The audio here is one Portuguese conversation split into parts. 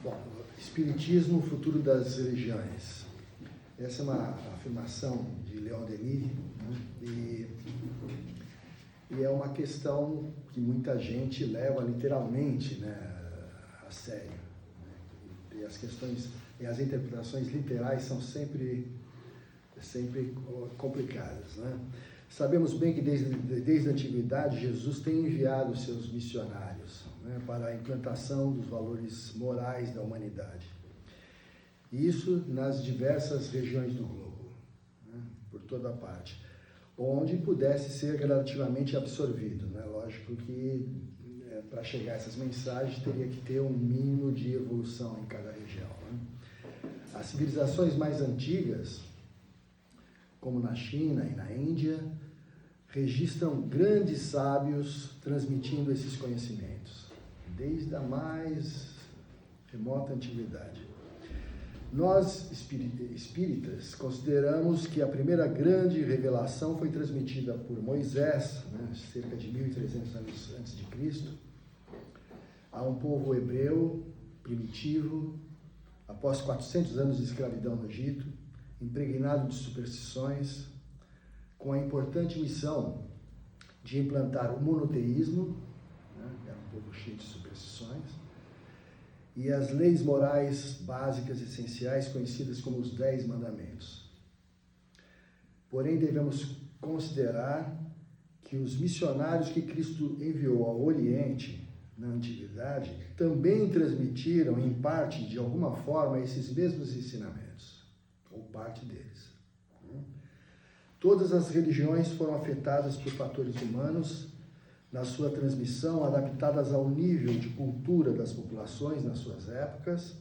Bom, Espiritismo, o futuro das religiões. Essa é uma afirmação de Leon Denis, né? E é uma questão que muita gente leva literalmente, né, a sério. Né? E as questões e as interpretações literais são sempre complicadas, né? Sabemos bem que desde a antiguidade Jesus tem enviado seus missionários, né, para a implantação dos valores morais da humanidade. Isso nas diversas regiões do globo, né, por toda parte, onde pudesse ser gradativamente absorvido, né? Lógico que para chegar a essas mensagens teria que ter um mínimo de evolução em cada região, né? As civilizações mais antigas, como na China e na Índia, registram grandes sábios transmitindo esses conhecimentos, desde a mais remota antiguidade. Nós, espíritas, consideramos que a primeira grande revelação foi transmitida por Moisés, né, cerca de 1300 anos antes de Cristo, a um povo hebreu, primitivo, após 400 anos de escravidão no Egito, impregnado de superstições, com a importante missão de implantar o monoteísmo, né, era um povo cheio de superstições, e as leis morais básicas essenciais conhecidas como os 10 mandamentos. Porém, devemos considerar que os missionários que Cristo enviou ao Oriente, na Antiguidade, também transmitiram, em parte, de alguma forma, esses mesmos ensinamentos, ou parte deles. Todas as religiões foram afetadas por fatores humanos na sua transmissão, adaptadas ao nível de cultura das populações nas suas épocas,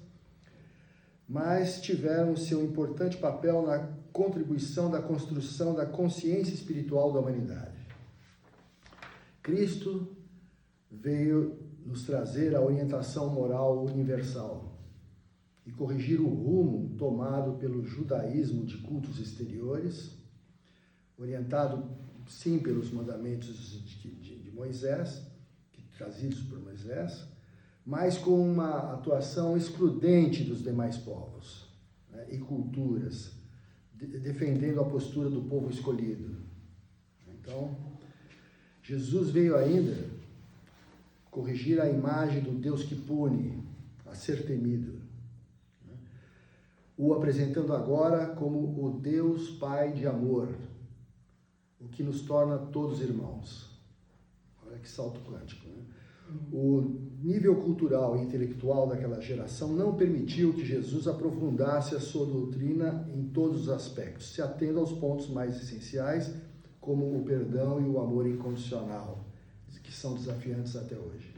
mas tiveram seu importante papel na contribuição da construção da consciência espiritual da humanidade. Cristo veio nos trazer a orientação moral universal e corrigir o rumo tomado pelo judaísmo de cultos exteriores, orientado, sim, pelos mandamentos de Moisés, trazidos por Moisés, mas com uma atuação excludente dos demais povos, né, e culturas, defendendo a postura do povo escolhido. Então, Jesus veio ainda corrigir a imagem do Deus que pune, a ser temido, né, o apresentando agora como o Deus Pai de amor, o que nos torna todos irmãos. Olha que salto quântico, né? O nível cultural e intelectual daquela geração não permitiu que Jesus aprofundasse a sua doutrina em todos os aspectos, se atendo aos pontos mais essenciais, como o perdão e o amor incondicional, que são desafiantes até hoje.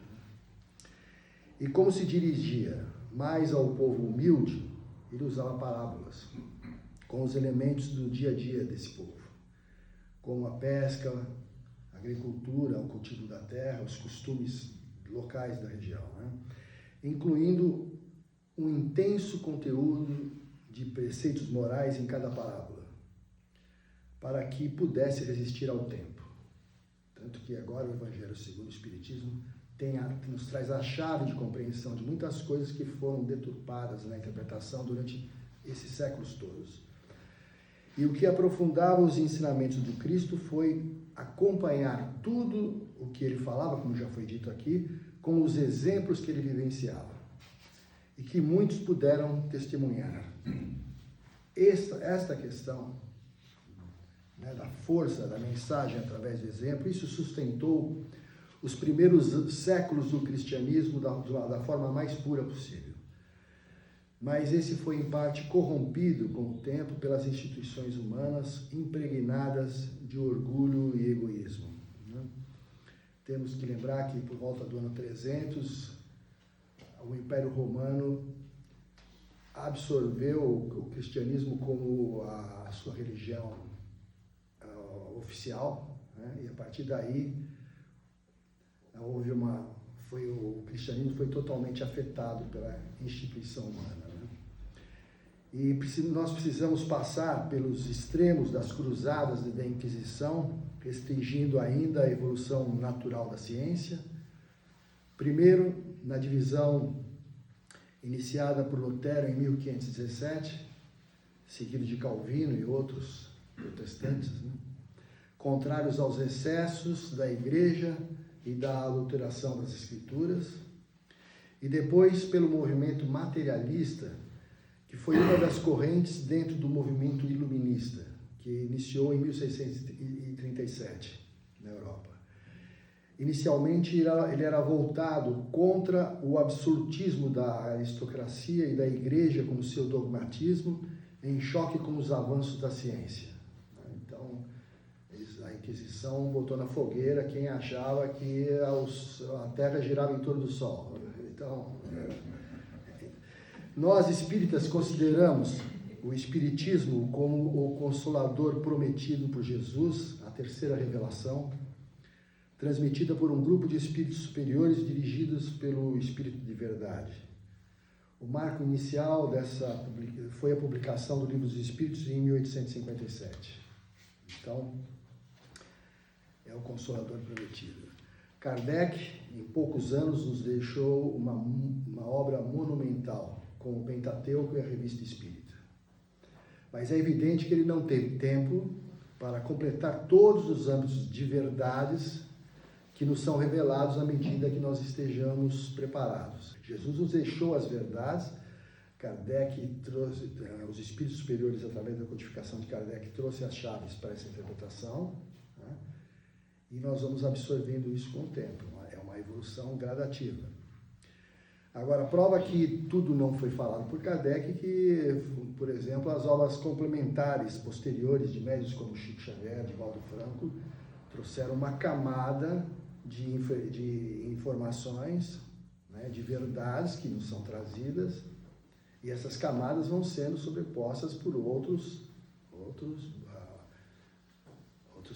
E como se dirigia mais ao povo humilde, ele usava parábolas, com os elementos do dia a dia desse povo, como a pesca, a agricultura, o cultivo da terra, os costumes locais da região, né? Incluindo um intenso conteúdo de preceitos morais em cada parábola, para que pudesse resistir ao tempo. Tanto que agora o Evangelho segundo o Espiritismo nos traz a chave de compreensão de muitas coisas que foram deturpadas na interpretação durante esses séculos todos. E o que aprofundava os ensinamentos do Cristo foi acompanhar tudo o que ele falava, como já foi dito aqui, com os exemplos que ele vivenciava, e que muitos puderam testemunhar. Esta questão, né, da força da mensagem através do exemplo, isso sustentou os primeiros séculos do cristianismo da forma mais pura possível. Mas esse foi em parte corrompido com o tempo pelas instituições humanas impregnadas de orgulho e egoísmo, né? Temos que lembrar que por volta do ano 300, o Império Romano absorveu o cristianismo como a sua religião oficial, né? E a partir daí o cristianismo foi totalmente afetado pela instituição humana, né? E nós precisamos passar pelos extremos das cruzadas da Inquisição, restringindo ainda a evolução natural da ciência. Primeiro, na divisão iniciada por Lutero em 1517, seguido de Calvino e outros protestantes, né? Contrários aos excessos da Igreja e da adulteração das Escrituras, e depois pelo movimento materialista, que foi uma das correntes dentro do movimento iluminista, que iniciou em 1637 na Europa. Inicialmente ele era voltado contra o absolutismo da aristocracia e da Igreja com o seu dogmatismo, em choque com os avanços da ciência. Então, a Inquisição botou na fogueira quem achava que a Terra girava em torno do Sol. Então, nós espíritas consideramos o Espiritismo como o Consolador prometido por Jesus, a terceira revelação, transmitida por um grupo de espíritos superiores dirigidos pelo Espírito de Verdade. O marco inicial foi a publicação do Livro dos Espíritos em 1857. Então, é o Consolador prometido. Kardec, em poucos anos, nos deixou uma obra monumental, com o Pentateuco e a Revista Espírita. Mas é evidente que ele não teve tempo para completar todos os âmbitos de verdades que nos são revelados à medida que nós estejamos preparados. Jesus nos deixou as verdades, Kardec trouxe, os espíritos superiores, através da codificação de Kardec, trouxe as chaves para essa interpretação, né? E nós vamos absorvendo isso com o tempo. É uma evolução gradativa. Agora, prova que tudo não foi falado por Kardec, que, por exemplo, as obras complementares posteriores de médiuns como Chico Xavier, Divaldo Franco, trouxeram uma camada de informações, né, de verdades que nos são trazidas, e essas camadas vão sendo sobrepostas por outros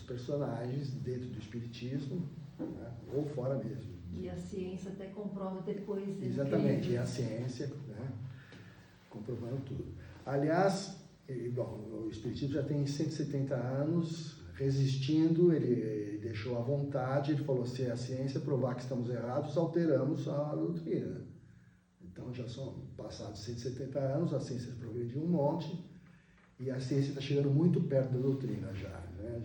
personagens dentro do Espiritismo, né, ou fora mesmo. E a ciência até comprova depois. Exatamente, e a ciência, né, comprovando tudo. Aliás, o Espiritismo já tem 170 anos resistindo, ele deixou à vontade, ele falou, se a ciência provar que estamos errados, alteramos a doutrina. Então já são passados 170 anos, a ciência progrediu um monte, e a ciência está chegando muito perto da doutrina já, né?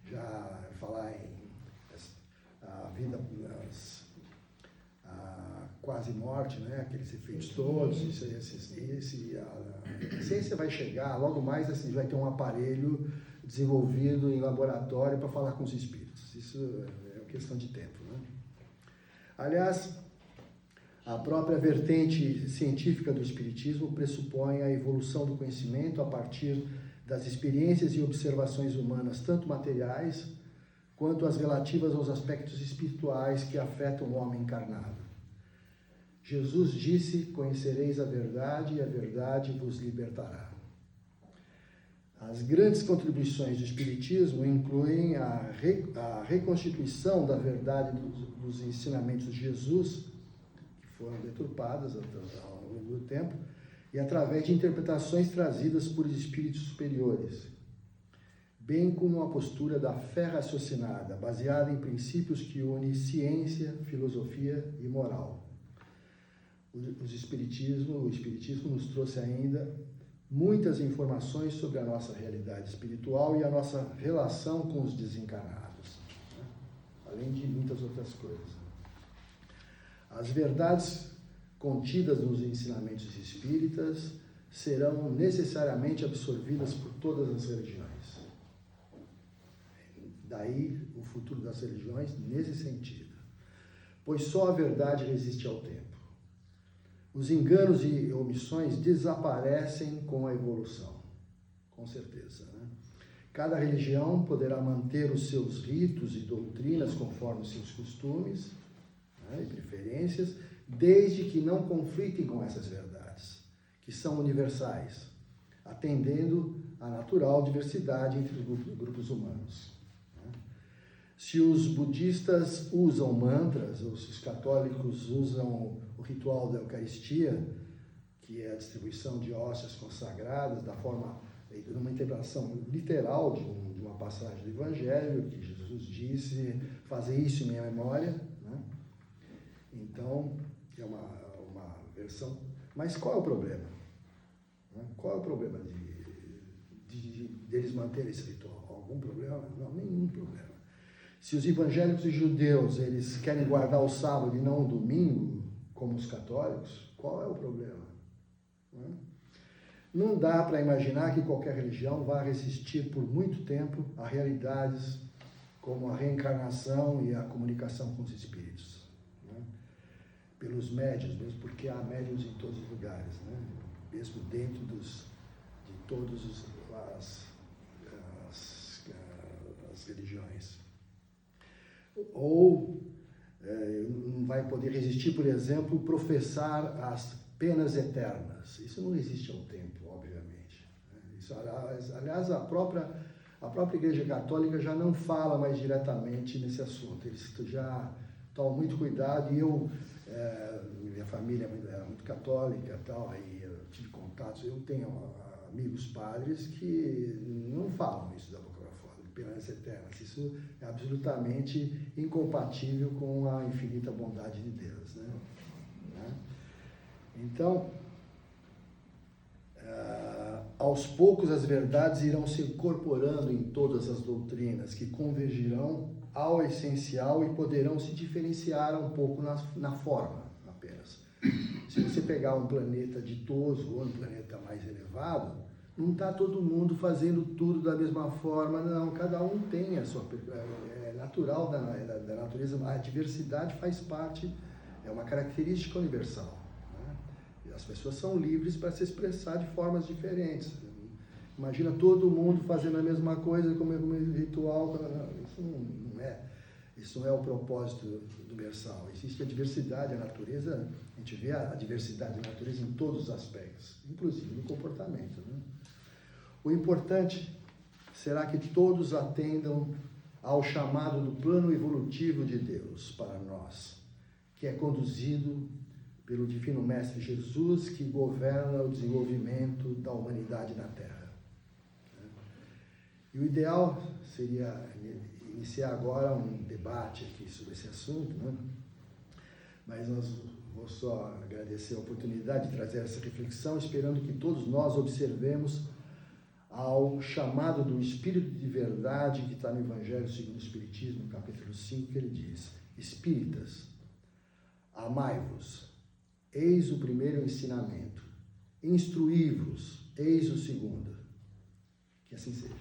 Já falar em a vida, a quase morte, né? Aqueles efeitos todos, a ciência vai chegar, logo mais assim, vai ter um aparelho desenvolvido em laboratório para falar com os espíritos. Isso é questão de tempo, né? Aliás, a própria vertente científica do Espiritismo pressupõe a evolução do conhecimento a partir das experiências e observações humanas, tanto materiais quanto as relativas aos aspectos espirituais que afetam o homem encarnado. Jesus disse, conhecereis a verdade e a verdade vos libertará. As grandes contribuições do Espiritismo incluem a reconstituição da verdade dos ensinamentos de Jesus, que foram deturpadas ao longo do tempo, e através de interpretações trazidas por espíritos superiores, bem como a postura da fé raciocinada, baseada em princípios que unem ciência, filosofia e moral. O Espiritismo nos trouxe ainda muitas informações sobre a nossa realidade espiritual e a nossa relação com os desencarnados, né? Além de muitas outras coisas. As verdades contidas nos ensinamentos espíritas serão necessariamente absorvidas por todas as religiões. Daí o futuro das religiões nesse sentido. Pois só a verdade resiste ao tempo. Os enganos e omissões desaparecem com a evolução, com certeza, né? Cada religião poderá manter os seus ritos e doutrinas conforme os seus costumes, né, e preferências, desde que não conflitem com essas verdades, que são universais, atendendo à natural diversidade entre os grupos humanos. Se os budistas usam mantras, ou se os católicos usam o ritual da Eucaristia, que é a distribuição de hóstias consagradas, da forma, numa interpretação literal de uma passagem do Evangelho, que Jesus disse, fazer isso em minha memória, né? Então, é uma versão Mas qual é o problema? Qual é o problema deles manterem esse ritual? Algum problema? Não, nenhum problema. Se os evangélicos e judeus eles querem guardar o sábado e não o domingo, como os católicos, qual é o problema? Não dá para imaginar que qualquer religião vá resistir por muito tempo a realidades como a reencarnação e a comunicação com os espíritos. Pelos médiuns, mesmo porque há médiuns em todos os lugares, mesmo dentro de todas as religiões. Ou não vai poder resistir, por exemplo, professar as penas eternas. Isso não existe há um tempo, obviamente. Isso, aliás, a própria Igreja Católica já não fala mais diretamente nesse assunto. Eles já tomam muito cuidado, e minha família era muito católica, tal, aí eu tive contatos, eu tenho amigos padres que não falam isso da boca para fora, de penas eternas. Isso é absolutamente incompatível com a infinita bondade de Deus, Então, aos poucos as verdades irão se incorporando em todas as doutrinas, que convergirão ao essencial e poderão se diferenciar um pouco na forma apenas. Se você pegar um planeta ditoso ou um planeta mais elevado, não está todo mundo fazendo tudo da mesma forma, não. Cada um tem a sua... É natural da natureza, a diversidade faz parte, é uma característica universal. As pessoas são livres para se expressar de formas diferentes. Imagina todo mundo fazendo a mesma coisa como ritual. Isso não é o propósito universal. Existe a diversidade, a natureza, a gente vê a diversidade da natureza em todos os aspectos, inclusive no comportamento. O importante será que todos atendam ao chamado do plano evolutivo de Deus para nós, que é conduzido pelo Divino Mestre Jesus, que governa o desenvolvimento da humanidade na Terra. E o ideal seria iniciar agora um debate aqui sobre esse assunto, mas vou só agradecer a oportunidade de trazer essa reflexão, esperando que todos nós observemos ao chamado do Espírito de Verdade, que está no Evangelho segundo o Espiritismo, no capítulo 5, que ele diz: Espíritas, amai-vos. Eis o primeiro ensinamento. Instruí-vos, eis o segundo. Que assim seja.